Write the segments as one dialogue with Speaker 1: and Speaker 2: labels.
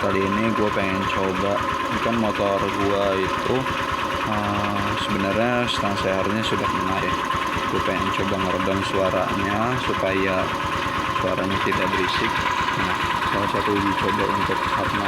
Speaker 1: kali ini gue pengen coba. Ini kan motor gue itu sebenarnya stang seharnya sudah kena ya. Gue pengen coba ngeredam suaranya supaya suaranya tidak berisik. Nah, salah satu uji coba untuk karena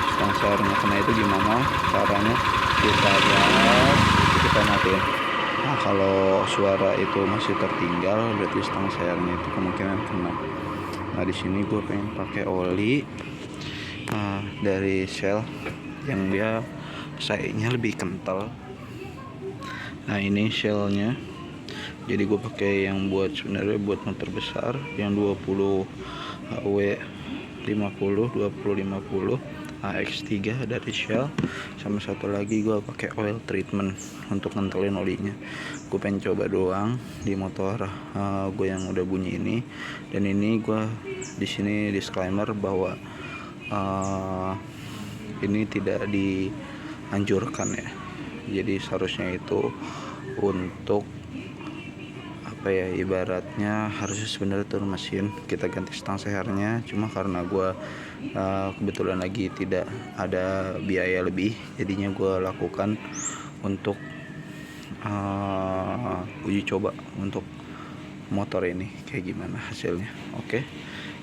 Speaker 1: stang seharnya kena itu gimana caranya, kita lihat, kita matiin. Nah, kalau suara itu masih tertinggal berarti stang seharnya itu kemungkinan kena. Nah, di sini gue pengen pakai oli dari Shell yang dia sayanya lebih kental. Nah, ini Shellnya. Jadi gue pakai yang sebenarnya buat motor besar yang 20 HW 50 2050 AX3 dari Shell. Sama satu lagi gue pakai oil treatment untuk ngentelin olinya. Gue pengen coba doang di motor gue yang udah bunyi ini. Dan ini gue di sini disclaimer bahwa ini tidak dianjurkan ya. Jadi seharusnya itu untuk ibaratnya harusnya sebenarnya turun mesin kita ganti stang seharnya, cuma karena gue kebetulan lagi tidak ada biaya lebih, jadinya gue lakukan untuk uji coba untuk motor ini kayak gimana hasilnya. Oke,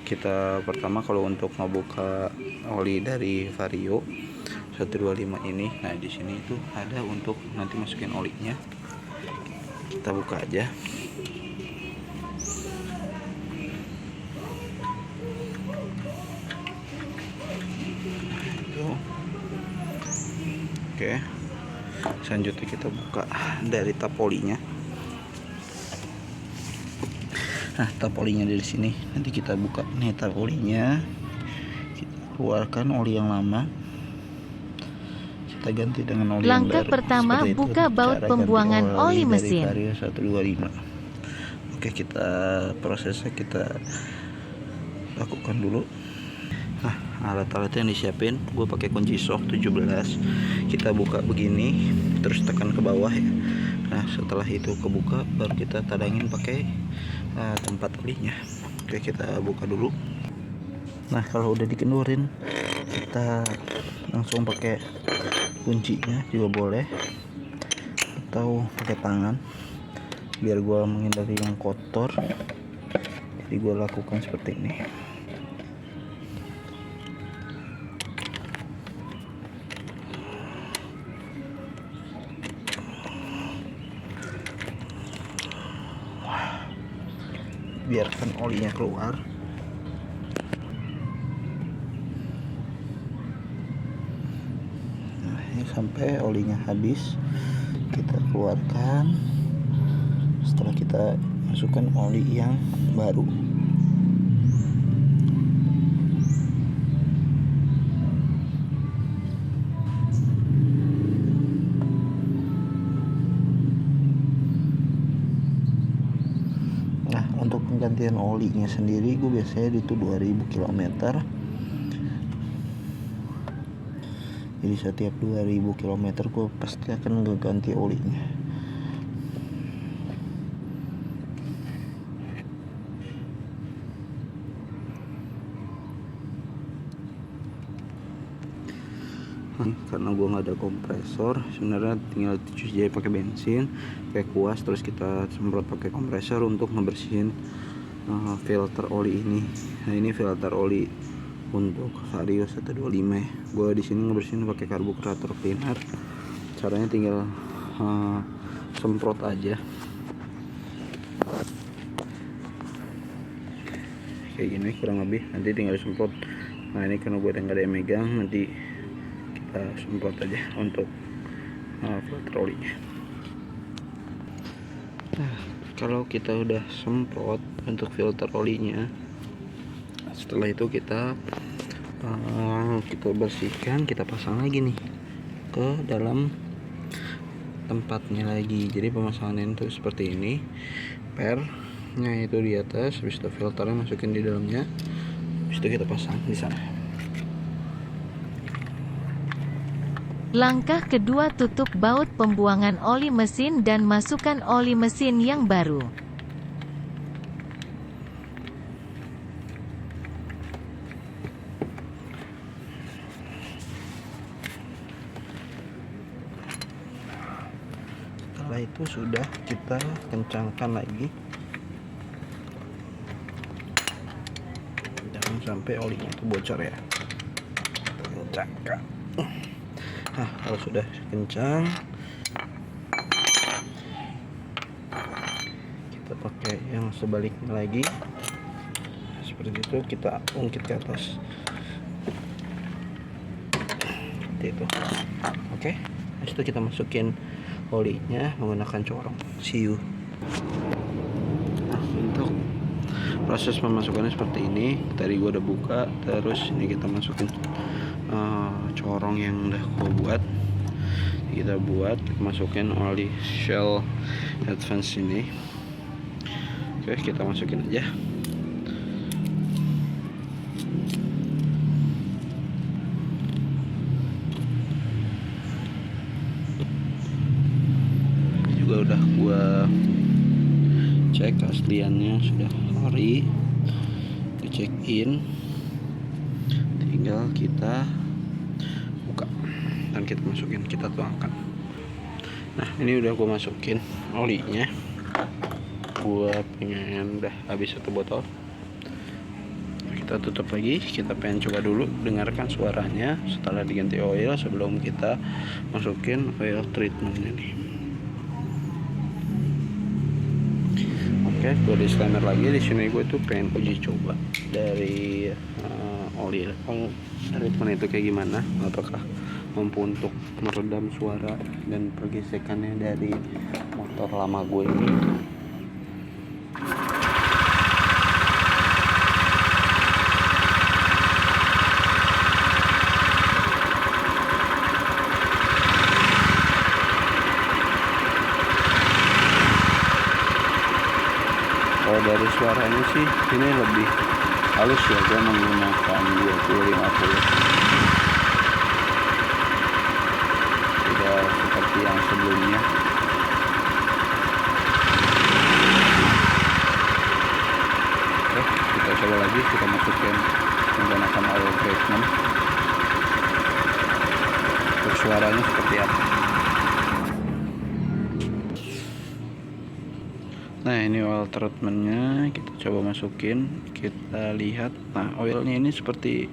Speaker 1: kita pertama kalau untuk ngebuka oli dari Vario 125 ini, nah di sini itu ada untuk nanti masukin olinya. Kita buka aja. Oke, selanjutnya kita buka dari tap olinya. Nah, tap olinya dari sini. Nanti kita buka nih tap olinya. Kita keluarkan oli yang lama. Kita ganti dengan oli yang baru.
Speaker 2: Langkah pertama, buka baut pembuangan oli mesin.
Speaker 1: Vario 125. Oke, kita prosesnya kita lakukan dulu. Nah, alat-alat yang disiapin gue pakai kunci shock 17. Kita buka begini, terus tekan ke bawah ya. Nah, setelah itu kebuka baru kita tadangin pakai tempat olinya. Oke, kita buka dulu. Nah, kalau udah dikendurin kita langsung pakai kuncinya juga boleh, atau pakai tangan biar gue menghindari yang kotor. Jadi gue lakukan seperti ini. Biarkan olinya keluar. Nah, ini sampai olinya habis kita keluarkan. Setelah kita masukkan oli yang baru. Nah, untuk penggantian olinya sendiri gue biasanya itu 2000 km. Jadi setiap 2000 km gue pasti akan ganti olinya. Karena gue nggak ada kompresor, sebenarnya tinggal cuci aja pakai bensin, pakai kuas, terus kita semprot pakai kompresor untuk ngebersihin filter oli ini. Nah, ini filter oli untuk Vario 125. Gue di sini ngebersihin pakai karburator cleaner. Caranya tinggal semprot aja kayak gini kurang lebih, nanti tinggal disemprot. Nah, ini karena gue nggak ada yang megang, nanti kita semprot aja untuk filter olinya. Nah, kalau kita udah semprot untuk filter olinya, setelah itu kita bersihkan, kita pasang lagi nih ke dalam tempatnya lagi. Jadi pemasangan itu seperti ini, pernya itu di atas, habis itu filternya masukin di dalamnya, habis itu kita pasang di sana.
Speaker 2: Langkah kedua, tutup baut pembuangan oli mesin dan masukkan oli mesin yang baru.
Speaker 1: setelah itu sudah kita kencangkan lagi, jangan sampai olinya itu bocor ya, kencangkan. Nah, kalau sudah kencang, kita pakai yang sebaliknya lagi, seperti itu, kita ungkit ke atas seperti itu. Oke, habis itu kita masukin olinya menggunakan corong siu. Nah, untuk proses memasukkannya seperti ini. Tadi gua udah buka, terus ini kita masukin corong yang udah gua buat. Kita masukin oli Shell Advance ini. Oke, kita masukin aja. Udah gua cek keasliannya, sudah ori, di check in, tinggal kita buka dan kita masukin, kita tuangkan. Nah, ini udah gua masukin olinya, gua pengen udah habis 1 botol. Kita tutup lagi, kita pengen coba dulu dengarkan suaranya setelah diganti oil sebelum kita masukin oil treatment ini. Oke, gue disclaimer lagi di sini, gue tuh pengen uji coba dari oli treatment itu kayak gimana, apakah mampu untuk meredam suara dan pergesekannya dari motor lama gue ini. Kalau dari suaranya sih ini lebih halus ya, gue menggunakan 2050, tidak seperti yang sebelumnya. Oke, kita coba lagi, kita masukin menggunakan oil treatment. Untuk suaranya seperti apa. Nah, ini oil treatmentnya, kita coba masukin, kita lihat. Nah, oilnya ini seperti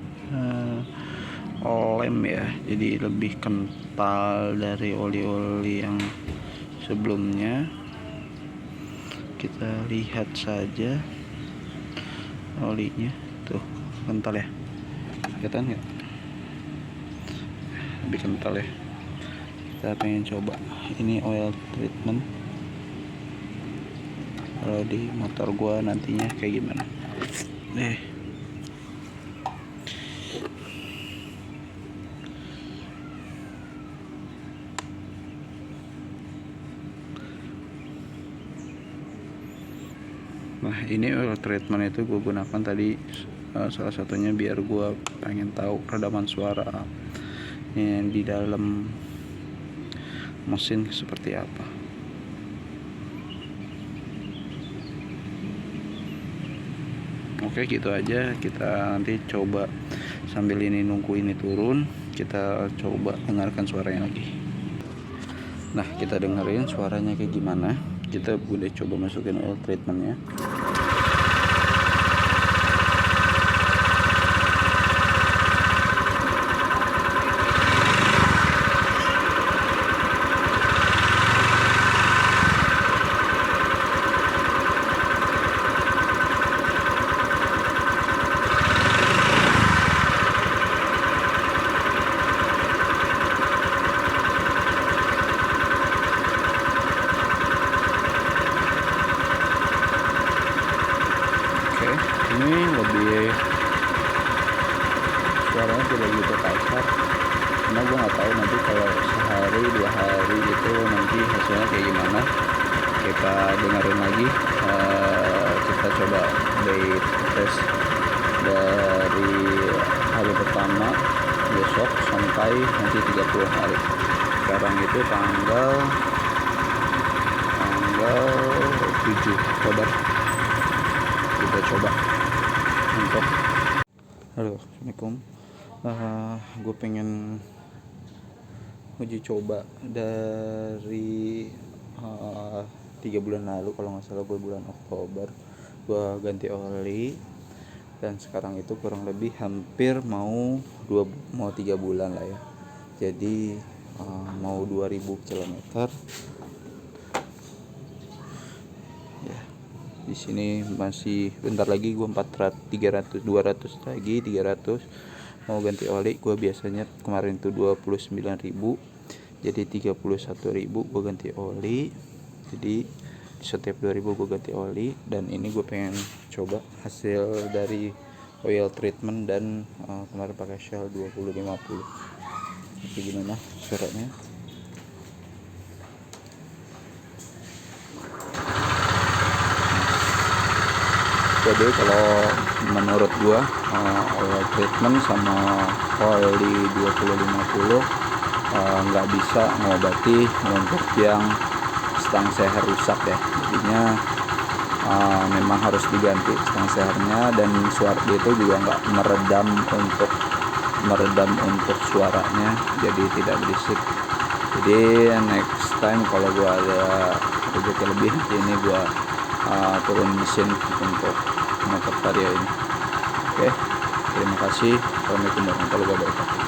Speaker 1: lem ya, jadi lebih kental dari oli-oli yang sebelumnya. Kita lihat saja olinya tuh, kental ya, kelihatan nggak? Lebih kental ya. Kita pengen coba ini oil treatment kalau di motor gua nantinya kayak gimana. Nah, ini oil treatment itu gue gunakan tadi salah satunya biar gue pengen tahu redaman suara yang di dalam mesin seperti apa. Oke, gitu aja. Kita nanti coba sambil ini nunggu ini turun, kita coba dengarkan suaranya lagi. Nah, kita dengerin suaranya kayak gimana. Kita udah coba masukin oil treatmentnya. Ini lebih suaranya tidak gitu kasar, karena gue nggak tahu nanti kalau sehari 2 hari gitu nanti hasilnya kayak gimana. Kita dengerin lagi, kita coba dari tes dari hari pertama besok sampai nanti 30 hari. Sekarang itu tanggal 7 Oktober. Kita coba untuk halo, assalamualaikum. Gue pengen uji coba dari 3 bulan lalu kalau nggak salah, gue bulan Oktober gue ganti oli, dan sekarang itu kurang lebih hampir mau 3 bulan lah ya. Jadi mau 2000 km ya. Di sini masih bentar lagi gue 200 lagi, 300 mau ganti oli. Gue biasanya kemarin tuh 29.000, jadi 31.000 gue ganti oli. Jadi setiap 2000 gue ganti oli. Dan ini gue pengen coba hasil dari oil treatment dan kemarin pakai Shell 2050. Jadi gimana suaranya? Jadi kalau menurut gua oil treatment sama oli 2050 nggak bisa ngobati untuk yang stang seher rusak ya. Jadinya memang harus diganti stang sehernya, dan suara itu juga nggak meredam untuk suaranya, jadi tidak berisik. Jadi next time kalau gua ada rezeki lebih, ini gua turun mesin untuk motor Vario ini. Oke, terima kasih. Assalamualaikum warahmatullahi wabarakatuh.